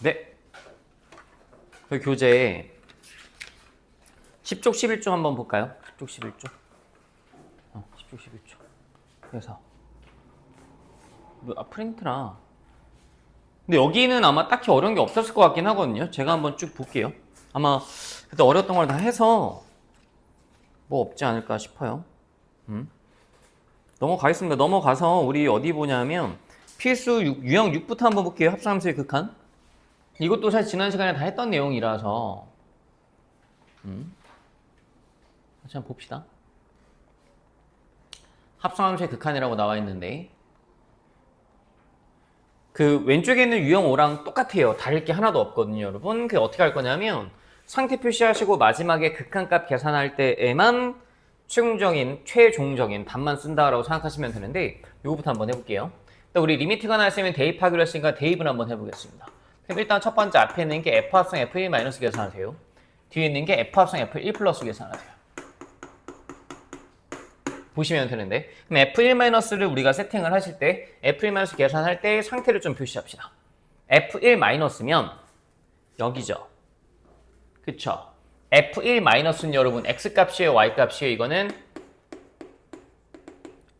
네. 그 교재 10쪽 11쪽 한번 볼까요? 10쪽 11쪽. 10쪽 11쪽. 그래서 프린트라. 근데 여기는 아마 딱히 어려운 게 없었을 것 같긴 하거든요. 제가 한번 쭉 볼게요. 아마 그때 어려웠던 걸 다 해서 뭐 없지 않을까 싶어요. 넘어가겠습니다. 넘어가서 우리 어디 보냐면 필수 유형 6부터 한번 볼게요. 합성함수의 극한. 이것도 사실 지난 시간에 다 했던 내용이라서 다시 한번 봅시다. 합성함수의 극한이라고 나와 있는데 그 왼쪽에 있는 유형 5랑 똑같아요. 다를 게 하나도 없거든요, 여러분. 그 어떻게 할 거냐면 상태 표시하시고 마지막에 극한값 계산할 때에만 최종적인 답만 쓴다라고 생각하시면 되는데 이거부터 한번 해볼게요. 일단 우리 리미트가 나와 있으면 대입하기로 했으니까 대입을 한번 해보겠습니다. 그럼 일단 첫 번째 앞에 있는 게 F 합성 F1 마이너스 계산하세요. 뒤에 있는 게 F 합성 F1 플러스 계산하세요. 보시면 되는데 그럼 F1-를 우리가 세팅을 하실 때 F1- 계산할 때 상태를 좀 표시합시다. F1-면 여기죠. 그쵸? F1-는 여러분 X값이에요? Y값이에요? 이거는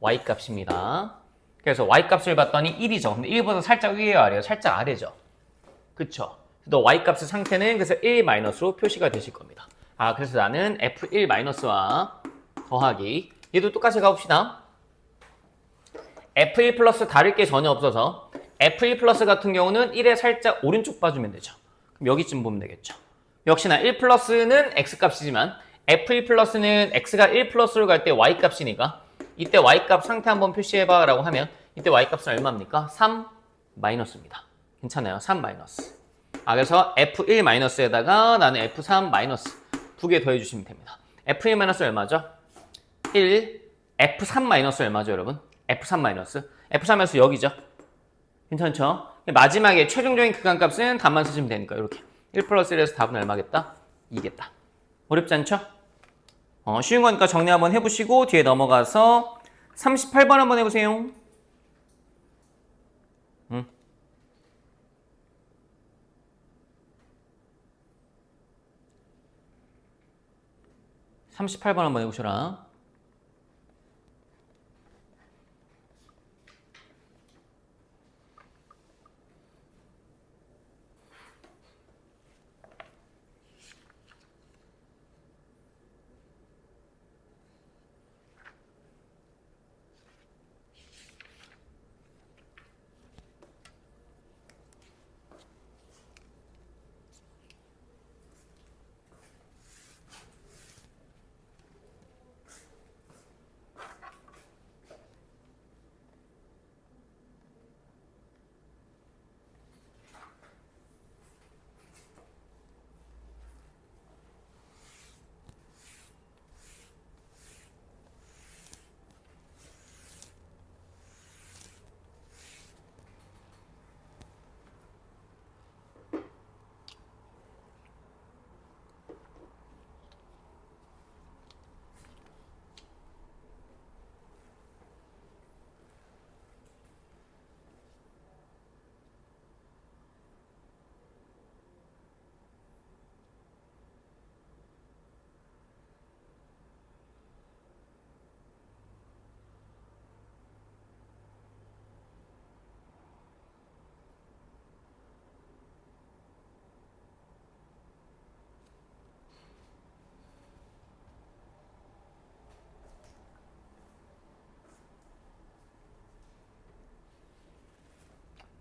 Y값입니다. 그래서 Y값을 봤더니 1이죠. 근데 1보다 살짝 위에요? 아래요? 살짝 아래죠. 그쵸? 또 Y값의 상태는 그래서 1-로 표시가 되실 겁니다. 그래서 나는 F1-와 더하기 얘도 똑같이 가봅시다. F1 플러스 다를 게 전혀 없어서 F1 플러스 같은 경우는 1에 살짝 오른쪽 봐주면 되죠. 그럼 여기쯤 보면 되겠죠. 역시나 1 플러스는 X값이지만 F1 플러스는 X가 1 플러스로 갈 때 Y값이니까 이때 Y값 상태 한번 표시해봐 라고 하면 이때 Y값은 얼마입니까? 3 마이너스입니다. 괜찮아요. 3 마이너스. 그래서 F1-에다가 나는 F3- 두 개 더해주시면 됩니다. F1- 얼마죠? 1, F3- 얼마죠, 여러분? F3-. F3- 여기죠? 괜찮죠? 마지막에 최종적인 극한값은 답만 쓰시면 되니까 이렇게 1 플러스 1에서 답은 얼마겠다? 2겠다. 어렵지 않죠? 쉬운 거니까 정리 한번 해보시고 뒤에 넘어가서 38번 한번 해보세요. 38번 한번 해보셔라.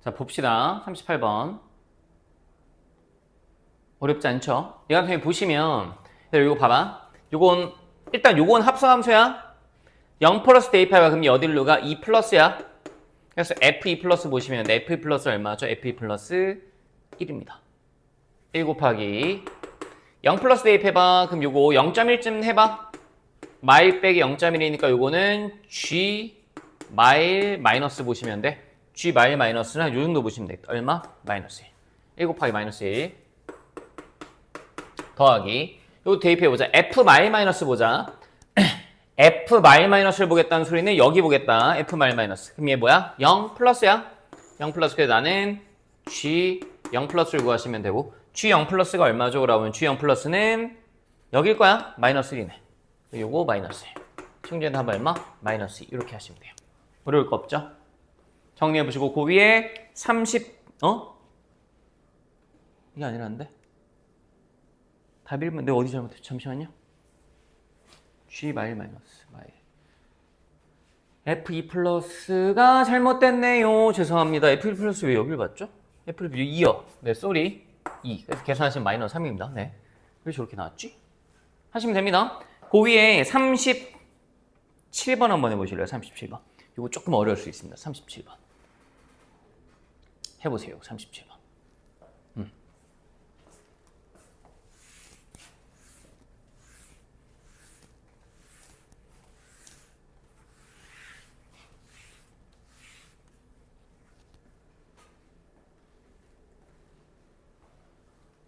자, 봅시다. 38번. 어렵지 않죠? 이 같은 경우 보시면, 이거 봐봐. 요건 합성함수야. 0 플러스 대입해봐. 그럼 어디로 가? 2 플러스야. 그래서 F2 플러스 보시면 F2 플러스 얼마죠? F2 플러스 1입니다. 1 곱하기 0 플러스 대입해봐. 그럼 요거 0.1쯤 해봐. 마일 빼기 0.1이니까 요거는 G 마일 마이너스 보시면 돼. G 마일 마이너스는 요 정도 보시면 되겠다. 얼마? 마이너스 1. 1 곱하기 마이너스 1 더하기 요거 대입해보자. F 마일 마이너스 보자. F 마일 마이너스를 보겠다는 소리는 여기 보겠다. F 마일 마이너스. 그럼 얘 뭐야? 0 플러스야. 0 플러스. 그래서 나는 G 0 플러스를 구하시면 되고 G0 플러스가 얼마죠? 라면 G0 플러스는 여길 거야. 마이너스 1이네. 요거 마이너스 1. 충전의 답은 얼마? 마이너스 2. 이렇게 하시면 돼요. 어려울 거 없죠? 정리해보시고 그 위에 30 이게 아니라는데? 답 1번 내가 어디 잘못했지? 잠시만요. G 마일 마이너스 마일 F2 플러스가 잘못됐네요. 죄송합니다. F1 플러스 왜 여기를 봤죠? F1 2요. 네, 쏘리 2. 그래서 계산하시면 마이너스 3입니다. 네. 왜 저렇게 나왔지? 하시면 됩니다. 그 위에 37번 한번 해보실래요? 37번. 이거 조금 어려울 수 있습니다. 37번. 해보세요. 37번.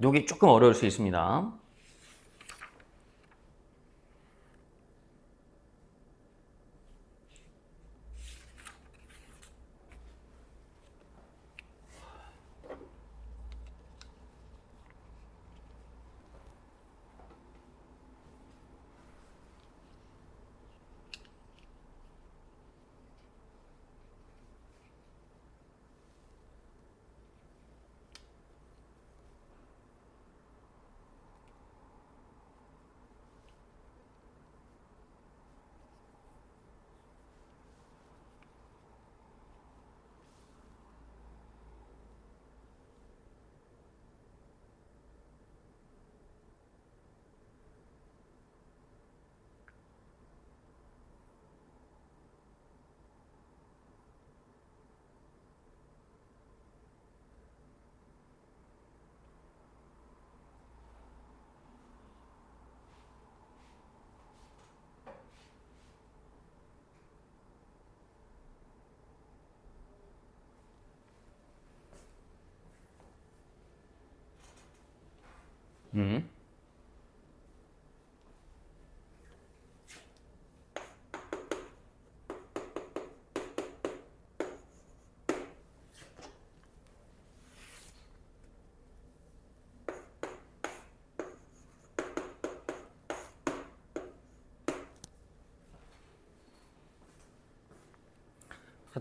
여기 조금 어려울 수 있습니다.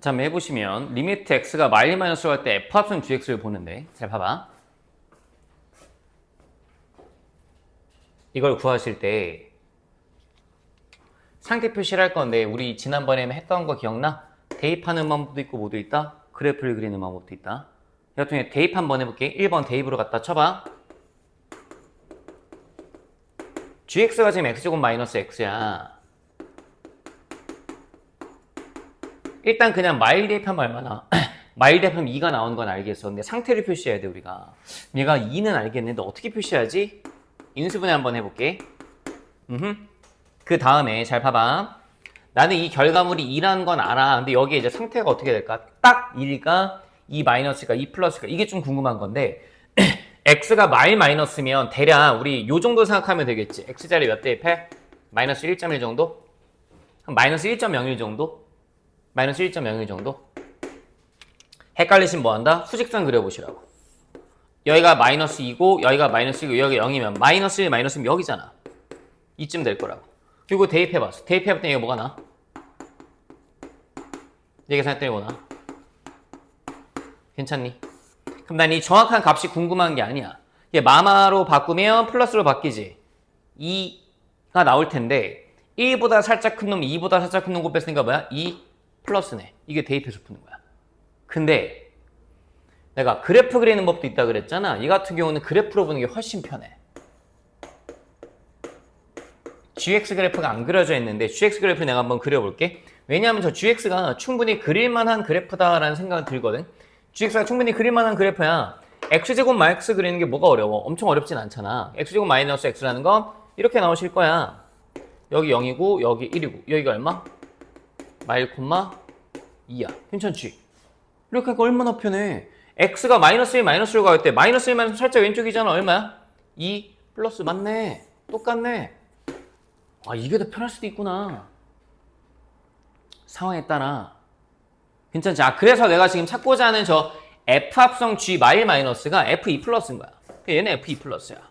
자, 한번 해보시면 리미트 x가 마일 마이너스로 할 때 f 합선 gx를 보는데 잘 봐봐. 이걸 구하실 때 상태 표시를 할 건데 우리 지난번에 했던 거 기억나? 대입하는 방법도 있고 뭐도 있다? 그래프를 그리는 방법도 있다. 이 같은 경우에 대입 한번 해볼게. 1번 대입으로 갖다 쳐봐. gx가 지금 x제곱 마이너스 x야. 일단 그냥 마일 대입하면 얼마나? 마일 대입하면 2가 나오는 건 알겠어. 근데 상태를 표시해야 돼 우리가. 얘가 2는 알겠는데 어떻게 표시하지? 인수분해 한번 해볼게. 그 다음에 잘 봐봐. 나는 이 결과물이 2라는 건 알아. 근데 여기에 이제 상태가 어떻게 될까? 딱 1가 2 마이너스가 2 플러스가 이게 좀 궁금한 건데 x가 마일 마이너스면 대략 우리 요 정도 생각하면 되겠지. x자리 몇 대입해? 마이너스 1.1 정도? 마이너스 1.01 정도? 마이너스 1.01 정도? 헷갈리시면 뭐한다? 수직선 그려보시라고. 여기가 마이너스 2고 여기가 마이너스 2고 여기가 0이면 마이너스 1 마이너스 1 여기잖아. 이쯤 될 거라고. 그리고 대입해봤어. 대입해봤더니 이거 뭐가 나? 얘 계산했더니 뭐 나? 괜찮니? 그럼 난 이 정확한 값이 궁금한 게 아니야. 얘 마마로 바꾸면 플러스로 바뀌지. 2가 나올 텐데 1보다 살짝 큰 놈, 2보다 살짝 큰 놈 곱했으니까 뭐야? 2 플러스네. 이게 대입해서 푸는 거야. 근데 내가 그래프 그리는 법도 있다 그랬잖아. 이 같은 경우는 그래프로 보는 게 훨씬 편해. GX 그래프가 안 그려져 있는데 GX 그래프 내가 한번 그려볼게. 왜냐하면 저 GX가 충분히 그릴만한 그래프다라는 생각이 들거든. GX가 충분히 그릴만한 그래프야. X제곱 마이너스 그리는 게 뭐가 어려워? 엄청 어렵진 않잖아. X제곱 마이너스 X라는 건 이렇게 나오실 거야. 여기 0이고 여기 1이고 여기가 얼마? 마일 콤마 2야. 괜찮지? 이렇게 하니까 얼마나 편해. X가 마이너스 1 마이너스로 갈 때 마이너스 1 마이너스 살짝 왼쪽이잖아. 얼마야? 2 플러스 맞네. 똑같네. 아, 이게 더 편할 수도 있구나. 상황에 따라. 괜찮지? 아, 그래서 내가 지금 찾고자 하는 저 F 합성 G 마일 마이너스가 F2 플러스인 거야. 얘는 F2 플러스야.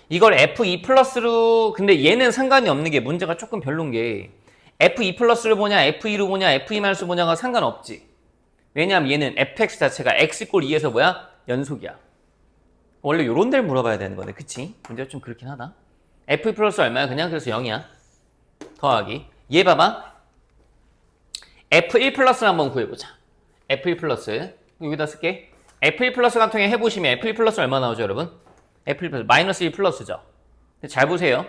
이걸 F2 플러스로, 근데 얘는 상관이 없는 게 문제가 조금 별론 게 F2 플러스를 보냐, F2로 보냐, F2 마이너스 보냐가 상관없지. 왜냐면 얘는 fx 자체가 x 꼴 2에서 뭐야? 연속이야. 원래 요런 데를 물어봐야 되는 거네. 그치? 문제가 좀 그렇긴 하다. f2 플러스 얼마야? 그냥 그래서 0이야. 더하기. 얘 봐봐. f1 플러스를 한번 구해보자. f1 플러스. 여기다 쓸게. f1 플러스 같은 경우에 해보시면 f1 플러스 얼마 나오죠, 여러분? f1 플러스 마이너스 1 플러스죠. 근데 잘 보세요.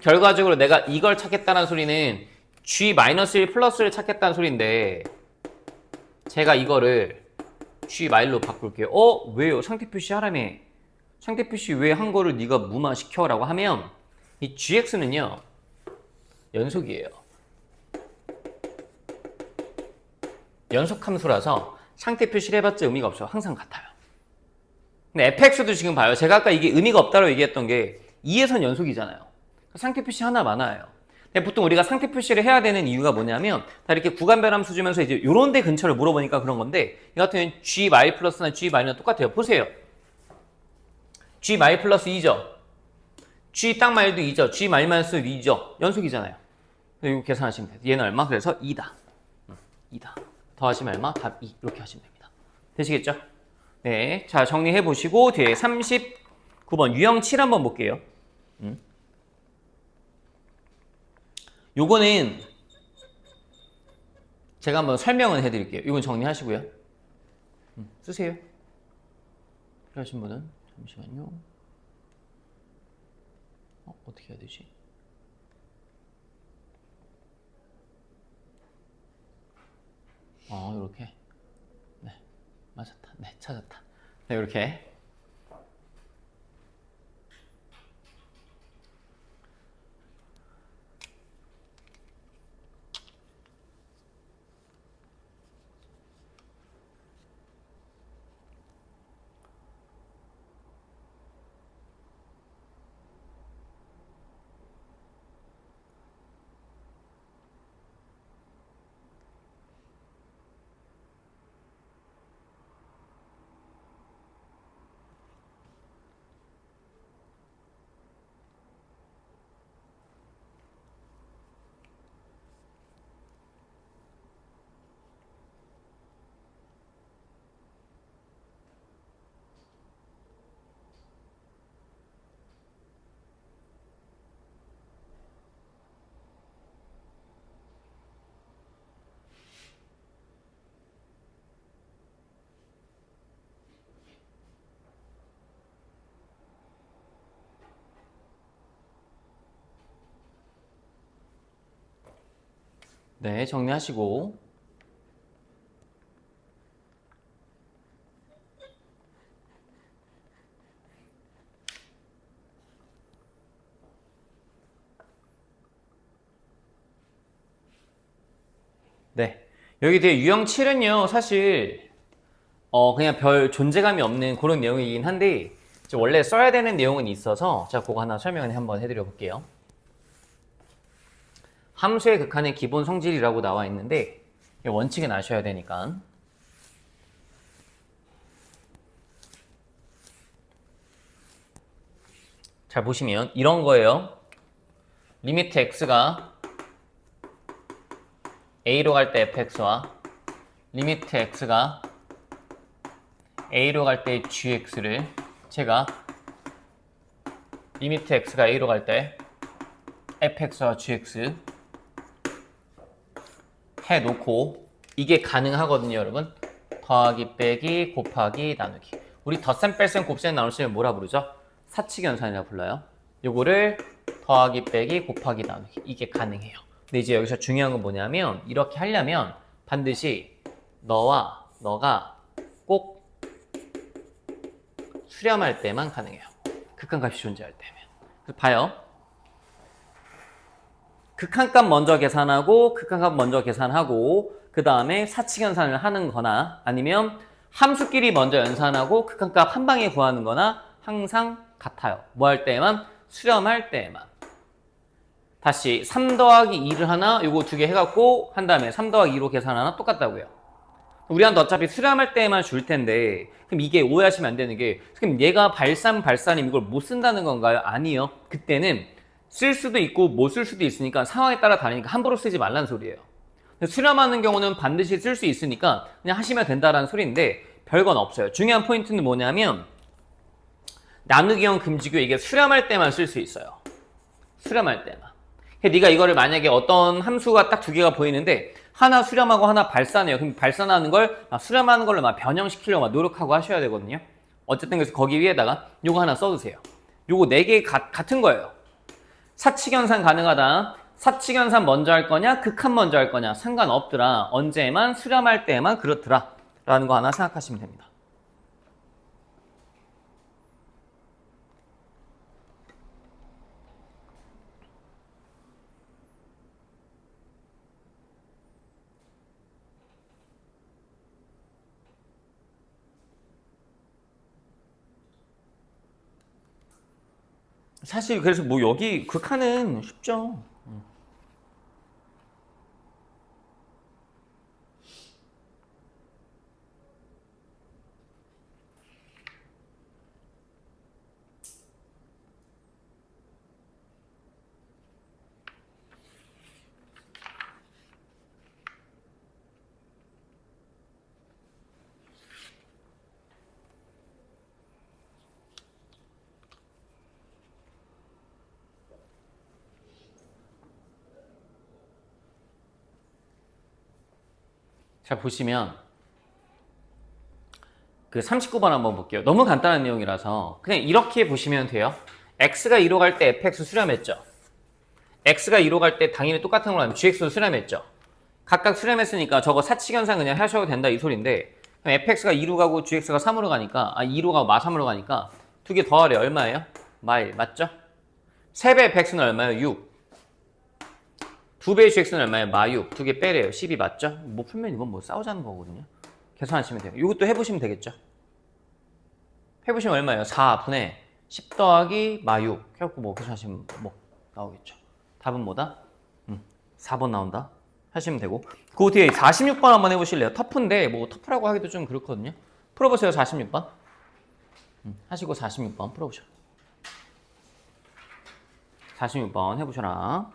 결과적으로 내가 이걸 찾겠다는 소리는 g 마이너스 1 플러스를 찾겠다는 소리인데 제가 이거를 g 마일로 바꿀게요. 왜요? 상태 표시 하라며. 상태 표시 왜 한 거를 네가 무마시켜? 라고 하면 이 gx는요. 연속이에요. 연속 함수라서 상태 표시를 해봤자 의미가 없어요. 항상 같아요. 근데 fx도 지금 봐요. 제가 아까 이게 의미가 없다고 얘기했던 게 2에선 연속이잖아요. 상태 표시 하나 많아요. 근데 보통 우리가 상태 표시를 해야 되는 이유가 뭐냐면 다 이렇게 구간 변함수 주면서 이제 요런 데 근처를 물어보니까 그런 건데 이 같은 경우는 g 마일 플러스나 g 마이너스 똑같아요. 보세요. g 마일 플러스 2죠. g 딱 마일도 2죠. g 마일 마이너스 2죠. 연속이잖아요. 이거 계산하시면 돼요. 얘는 얼마? 그래서 2다. 2다. 더하시면 얼마? 답 2. 이렇게 하시면 됩니다. 되시겠죠? 네. 자, 정리해 보시고 뒤에 39번 유형 7 한번 볼게요. 요거는 제가 한번 설명을 해드릴게요. 이건 정리하시고요. 쓰세요. 필요하신 분은 잠시만요. 어떻게 해야 되지? 이렇게. 네, 맞았다. 네, 찾았다. 네, 이렇게. 네, 정리하시고. 네. 여기 뒤에 유형 7은요, 사실, 그냥 별 존재감이 없는 그런 내용이긴 한데, 원래 써야 되는 내용은 있어서, 제가 그거 하나 설명을 한번 해드려 볼게요. 함수의 극한의 기본 성질이라고 나와 있는데 원칙은 아셔야 되니까 잘 보시면 이런 거예요. 리미트 x가 a로 갈 때 fx와 리미트 x가 a로 갈 때 gx를 제가 리미트 x가 a로 갈 때 fx와 gx 해놓고 이게 가능하거든요, 여러분. 더하기 빼기 곱하기 나누기. 우리 덧셈 뺄셈 곱셈 나눌셈을 뭐라 부르죠? 사칙연산이라고 불러요. 요거를 더하기 빼기 곱하기 나누기. 이게 가능해요. 근데 이제 여기서 중요한 건 뭐냐면 이렇게 하려면 반드시 너와 너가 꼭 수렴할 때만 가능해요. 극한값이 존재할 때면. 그래서 봐요. 극한값 먼저 계산하고 극한값 먼저 계산하고 그 다음에 사칙연산을 하는 거나 아니면 함수끼리 먼저 연산하고 극한값 한 방에 구하는 거나 항상 같아요. 뭐 할 때만? 수렴할 때만. 다시 3 더하기 2를 하나 요거 두 개 해갖고 한 다음에 3 더하기 2로 계산하나 똑같다고요. 우리한테 어차피 수렴할 때만 줄 텐데 그럼 이게 오해하시면 안 되는 게 그럼 얘가 발산이면 이걸 못 쓴다는 건가요? 아니요. 그때는 쓸 수도 있고 못 쓸 수도 있으니까 상황에 따라 다르니까 함부로 쓰지 말라는 소리예요. 수렴하는 경우는 반드시 쓸 수 있으니까 그냥 하시면 된다라는 소리인데 별건 없어요. 중요한 포인트는 뭐냐면 나누기형 금지교 이게 수렴할 때만 쓸 수 있어요. 수렴할 때만. 네가 이거를 만약에 어떤 함수가 딱 두 개가 보이는데 하나 수렴하고 하나 발산해요. 그럼 발산하는 걸 수렴하는 걸로 막 변형시키려고 노력하고 하셔야 되거든요. 어쨌든 그래서 거기 위에다가 요거 하나 써두세요. 요거 네 개 같은 거예요. 사칙연산 가능하다. 사칙연산 먼저 할 거냐 극한 먼저 할 거냐 상관없더라. 언제만 수렴할 때만 그렇더라 라는 거 하나 생각하시면 됩니다. 사실 그래서 뭐 여기 극한은 쉽죠. 자 보시면 그 39번 한번 볼게요. 너무 간단한 내용이라서 그냥 이렇게 보시면 돼요. x가 2로 갈 때 fx 수렴했죠. x가 2로 갈 때 당연히 똑같은 걸로 하면 gx도 수렴했죠. 각각 수렴했으니까 저거 사칙연산 그냥 하셔도 된다 이 소리인데 그럼 fx가 2로 가고 gx가 3으로 가니까 2로 가고 마3으로 가니까 두 개 더하래 얼마예요? 마1 맞죠? 3배 fx는 얼마예요? 6. 2배의 gx는 얼마예요? 마6. 두 개 빼래요. 12 맞죠? 뭐 풀면 이건 뭐 싸우자는 거거든요. 계산하시면 돼요. 이것도 해보시면 되겠죠? 해보시면 얼마예요? 4분의 10 더하기 마6. 해갖고 뭐 계산하시면 뭐 나오겠죠. 답은 뭐다? 4번 나온다. 하시면 되고. 그 뒤에 46번 한번 해보실래요? 터프인데 뭐 터프라고 하기도 좀 그렇거든요. 풀어보세요. 46번. 하시고 46번 풀어보셔. 46번 해보셔라.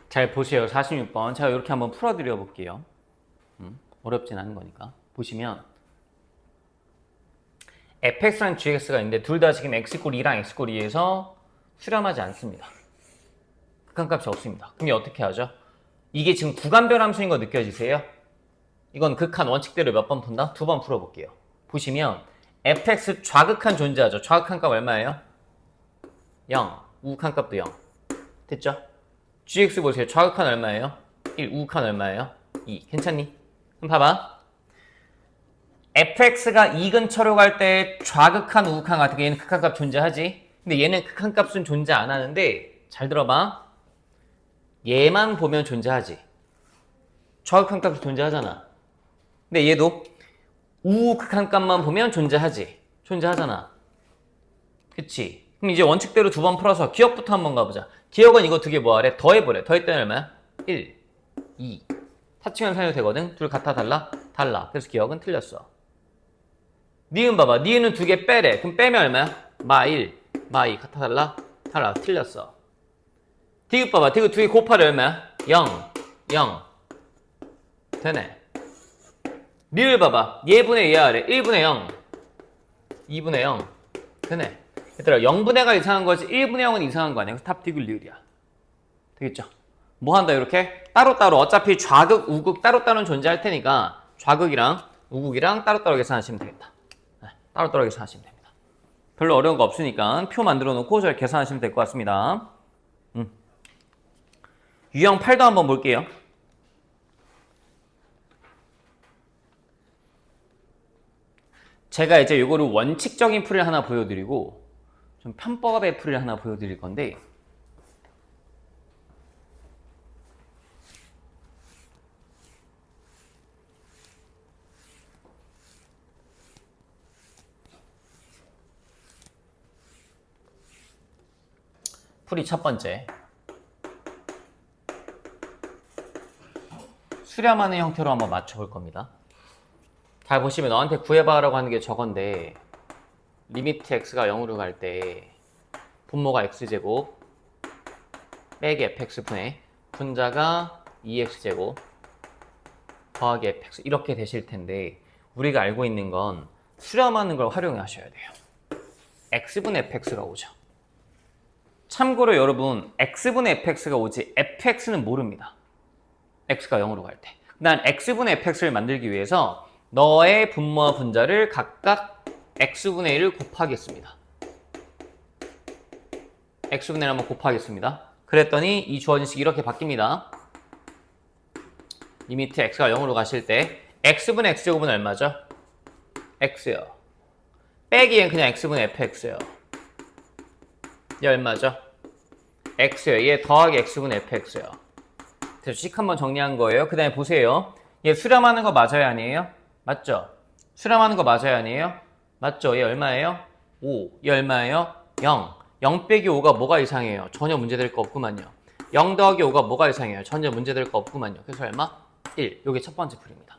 잘 보세요. 46번. 제가 이렇게 한번 풀어드려 볼게요. 어렵진 않은 거니까. 보시면 fx랑 gx가 있는데 둘 다 지금 x 꼴 2랑 x 꼴 2에서 수렴하지 않습니다. 극한값이 없습니다. 그럼 어떻게 하죠? 이게 지금 구간별 함수인 거 느껴지세요? 이건 극한 원칙대로 몇 번 푼다? 2번 풀어볼게요. 보시면 fx 좌극한 존재하죠. 좌극한 값 얼마예요? 0. 우극한 값도 0. 됐죠? gx 보세요. 좌극한 얼마예요? 1. 우극한 얼마예요? 2. 괜찮니? 그럼 봐봐. fx가 2 근처로 갈 때 좌극한 우극한 같은 게 얘는 극한값 존재하지. 근데 얘는 극한값은 존재 안 하는데 잘 들어봐. 얘만 보면 존재하지. 좌극한값이 존재하잖아. 근데 얘도 우극한값만 보면 존재하지. 존재하잖아. 그치? 그럼 이제 원칙대로 두 번 풀어서 기억부터 한번 가보자. 기억은 이거 두 개 뭐하래? 더해보래. 더했더니 얼마야? 1, 2. 사칭은 사용이 되거든. 둘 같아 달라? 달라. 그래서 기억은 틀렸어. 니은 봐봐. 니은은 두 개 빼래. 그럼 빼면 얼마야? 마1, 마2. 같아 달라? 달라. 틀렸어. 디귿 봐봐. 디귿 두 개 곱하래 얼마야? 0, 0. 되네. 리을 봐봐. 얘분의 얘 아래. 1분의 0, 2분의 0. 되네. 얘들아 0분의가 이상한 거지 1분의 0은 이상한 거 아니야. 탑 디귿 리을이야. 되겠죠? 뭐 한다 이렇게? 따로따로 어차피 좌극, 우극 따로따로는 존재할 테니까 좌극이랑 우극이랑 따로따로 계산하시면 되겠다. 네, 따로따로 계산하시면 됩니다. 별로 어려운 거 없으니까 표 만들어 놓고 잘 계산하시면 될 것 같습니다. 유형 8도 한번 볼게요. 제가 이제 요거를 원칙적인 풀이를 하나 보여드리고 좀 편법의 풀이를 하나 보여드릴 건데 풀이 첫 번째 수렴하는 형태로 한번 맞춰볼 겁니다. 잘 보시면 너한테 구해봐라고 하는 게 저건데 리미트 x가 0으로 갈 때 분모가 x제곱 빼기 fx분의 분자가 2x제곱 더하기 fx 이렇게 되실 텐데 우리가 알고 있는 건 수렴하는 걸 활용하셔야 돼요. x분의 fx가 오죠. 참고로 여러분 x분의 fx가 오지 fx는 모릅니다. x가 0으로 갈 때. 난 x분의 fx를 만들기 위해서 너의 분모와 분자를 각각 x분의 1을 곱하겠습니다. x분의 1 한번 곱하겠습니다. 그랬더니 이 주어진 식이 이렇게 바뀝니다. 리미트 x가 0으로 가실 때 x분의 x제곱은 얼마죠? x요. 빼기엔 그냥 x분의 fx요. 얘 얼마죠? x요. 얘 더하기 x분의 fx요. 그래서 식 한번 정리한 거예요. 그 다음에 보세요. 얘 수렴하는 거 맞아요? 아니에요? 맞죠? 수렴하는 거 맞아요? 아니에요? 맞죠? 얘 얼마예요? 5. 얘 얼마예요? 0. 0 빼기 5가 뭐가 이상해요? 전혀 문제될 거 없구만요. 0 더하기 5가 뭐가 이상해요? 전혀 문제될 거 없구만요. 그래서 얼마? 1. 요게 첫 번째 풀입니다.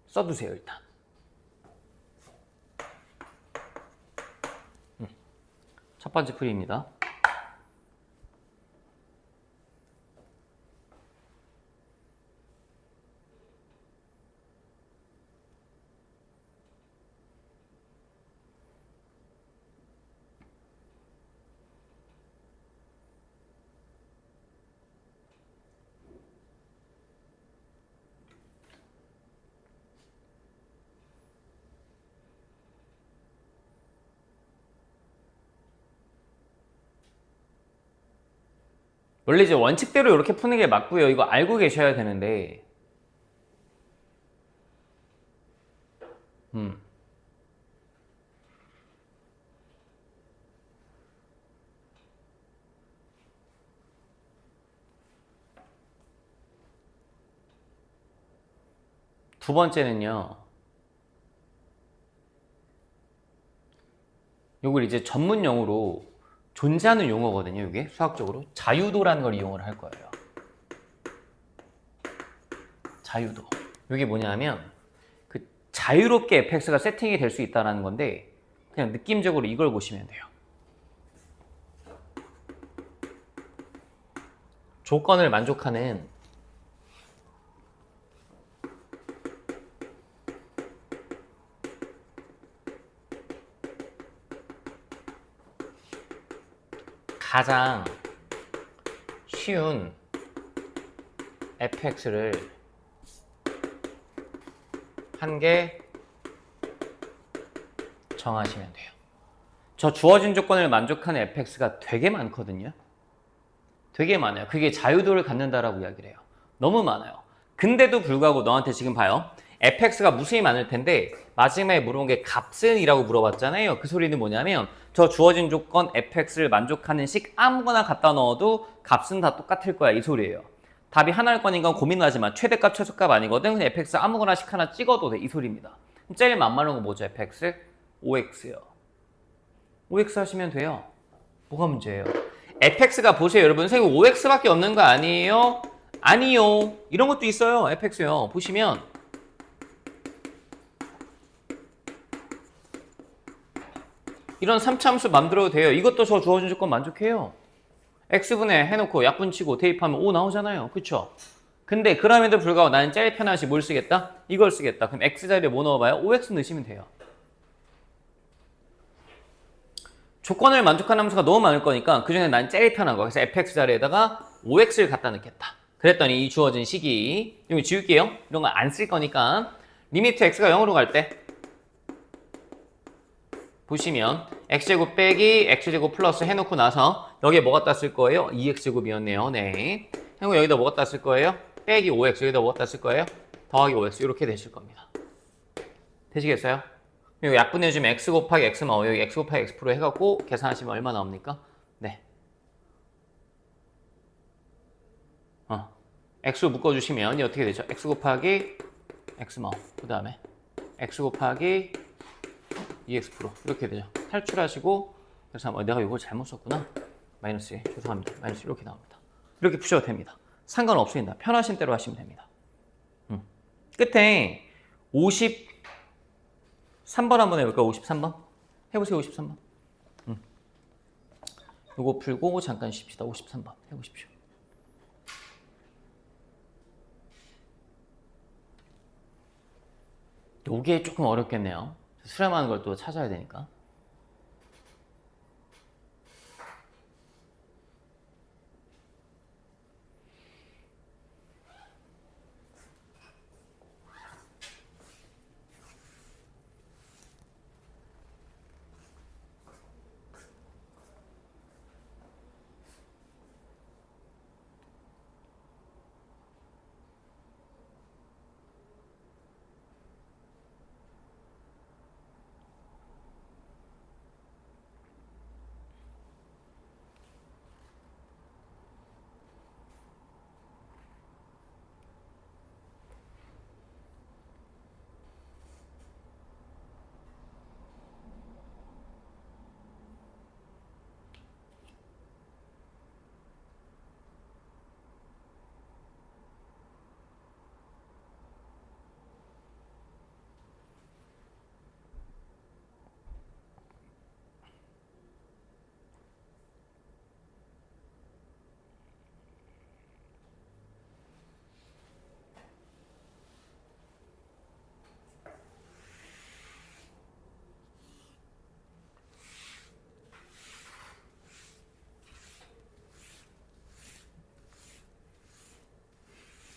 써두세요, 일단. 첫 번째 풀이입니다. 원래 이제 원칙대로 이렇게 푸는 게 맞고요. 이거 알고 계셔야 되는데 두 번째는요. 이걸 이제 전문 용어로 존재하는 용어거든요. 이게 수학적으로 자유도라는 걸 이용을 할 거예요. 자유도. 이게 뭐냐면 그 자유롭게 fx가 세팅이 될 수 있다는 건데 그냥 느낌적으로 이걸 보시면 돼요. 조건을 만족하는 가장 쉬운 fx를 한 개 정하시면 돼요. 저 주어진 조건을 만족하는 fx가 되게 많거든요. 되게 많아요. 그게 자유도를 갖는다라고 이야기를 해요. 너무 많아요. 근데도 불구하고 너한테 지금 봐요. fx가 무수히 많을 텐데 마지막에 물어본 게 값은 이라고 물어봤잖아요. 그 소리는 뭐냐면 저 주어진 조건 fx를 만족하는 식 아무거나 갖다 넣어도 값은 다 똑같을 거야 이 소리예요. 답이 하나일 거니까 고민하지 마. 최대값 최소값 아니거든. fx 아무거나 식 하나 찍어도 돼 이 소리입니다. 제일 만만한 거 뭐죠? fx? 5x요. 5x 하시면 돼요. 뭐가 문제예요? fx가 보세요 여러분 선생님 5x밖에 없는 거 아니에요? 아니요. 이런 것도 있어요. fx요. 보시면 이런 3차 함수 만들어도 돼요. 이것도 저 주어진 조건 만족해요. x분의 해놓고 약분치고 대입하면 5 나오잖아요. 그쵸? 근데 그럼에도 불구하고 나는 제일 편한 식 뭘 쓰겠다? 이걸 쓰겠다. 그럼 x자리에 뭐 넣어봐요? 5x 넣으시면 돼요. 조건을 만족하는 함수가 너무 많을 거니까 그중에 난 제일 편한 거. 그래서 fx 자리에다가 5x를 갖다 넣겠다. 그랬더니 이 주어진 식이 여기 지울게요. 이런 거 안 쓸 거니까 리미트 x가 0으로 갈 때 보시면 x제곱 빼기 x제곱 플러스 해놓고 나서 여기에 뭐 갖다 쓸 거예요? 2x제곱이었네요. 네. 그리고 여기다 뭐 갖다 쓸 거예요? 빼기 5x 여기다 뭐 갖다 쓸 거예요? 더하기 5x 이렇게 되실 겁니다. 되시겠어요? 그리고 약분해주면 x 곱하기 x 마오 여기 x 곱하기 x 프로 해갖고 계산하시면 얼마 나옵니까? 네. x로 묶어주시면 어떻게 되죠? x 곱하기 x 마오 그 다음에 x 곱하기 2x 프로 이렇게 되죠. 탈출하시고 그래서 내가 이걸 잘못 썼구나. 마이너스 1 죄송합니다. 마이너스 이렇게 나옵니다. 이렇게 푸셔도 됩니다. 상관없습니다. 편하신 대로 하시면 됩니다. 끝에 53번 한번 해볼까요? 53번? 해보세요. 53번. 요거 풀고 잠깐 쉽시다. 53번 해보십시오. 요게 조금 어렵겠네요. 수렴하는 걸 또 찾아야 되니까.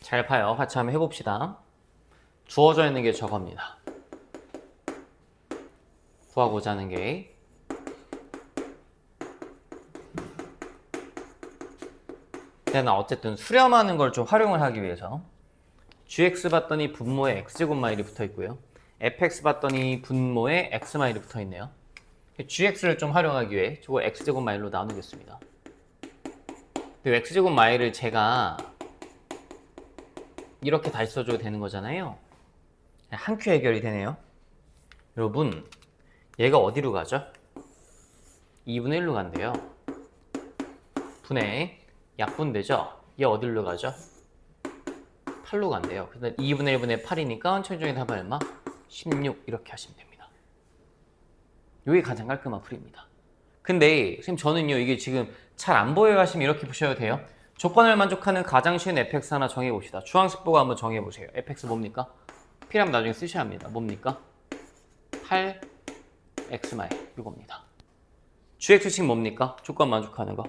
잘 봐요. 같이 한번 해봅시다. 주어져 있는 게 저겁니다. 구하고자 하는 게 근데 어쨌든 수렴하는 걸 좀 활용을 하기 위해서 gx 봤더니 분모에 x제곱 마일이 붙어 있고요. fx 봤더니 분모에 x 마일이 붙어 있네요. gx를 좀 활용하기 위해 저거 x제곱 마일로 나누겠습니다. 근데 x제곱 마일을 제가 이렇게 다시 써줘도 되는 거잖아요. 한 큐 해결이 되네요. 여러분 얘가 어디로 가죠? 2분의 1로 간대요. 분의 약분되죠? 얘 어디로 가죠? 8로 간대요. 그래서 2분의 1분의 8이니까 최종의 답은 얼마? 16 이렇게 하시면 됩니다. 이게 가장 깔끔한 풀이입니다. 근데 선생님 저는요 이게 지금 잘 안 보여 하시면 이렇게 보셔도 돼요. 조건을 만족하는 가장 쉬운 fx 하나 정해봅시다. 주황색 보고 한번 정해보세요. fx 뭡니까? 필요하면 나중에 쓰셔야 합니다. 뭡니까? 8x마일 이겁니다. gx식 뭡니까? 조건 만족하는 거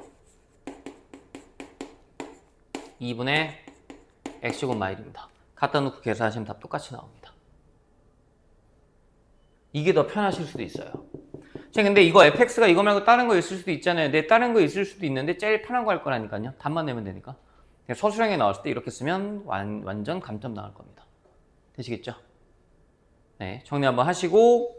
2분의 x제곱 마일입니다. 갖다 놓고 계산하시면 답 똑같이 나옵니다. 이게 더 편하실 수도 있어요. 근데 이거 fx가 이거 말고 다른 거 있을 수도 있잖아요. 근데 다른 거 있을 수도 있는데 제일 편한 거 할 거라니까요. 답만 내면 되니까. 서술형에 나왔을 때 이렇게 쓰면 완전 감점 나올 겁니다. 되시겠죠? 네, 정리 한번 하시고